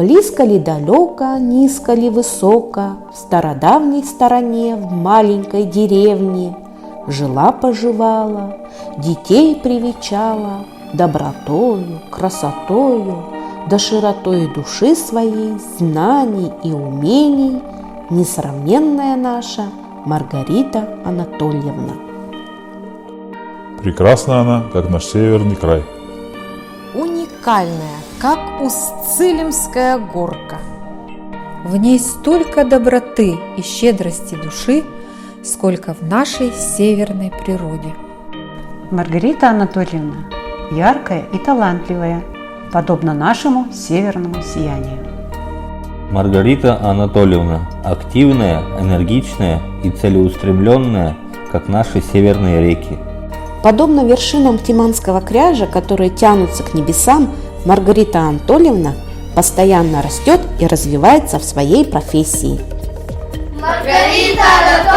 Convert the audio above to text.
Близко ли далеко, низко ли высоко, в стародавней стороне, в маленькой деревне жила-поживала, детей привечала добротою, красотою, да широтой души своей, знаний и умений несравненная наша Маргарита Анатольевна. Прекрасна она, как наш северный край. Уникальная, как Устцилимская горка. В ней столько доброты и щедрости души, сколько в нашей северной природе. Маргарита Анатольевна яркая и талантливая, подобно нашему северному сиянию. Маргарита Анатольевна активная, энергичная и целеустремленная, как наши северные реки. Подобно вершинам Тиманского кряжа, которые тянутся к небесам, Маргарита Анатольевна постоянно растет и развивается в своей профессии. Маргарита Анатольевна!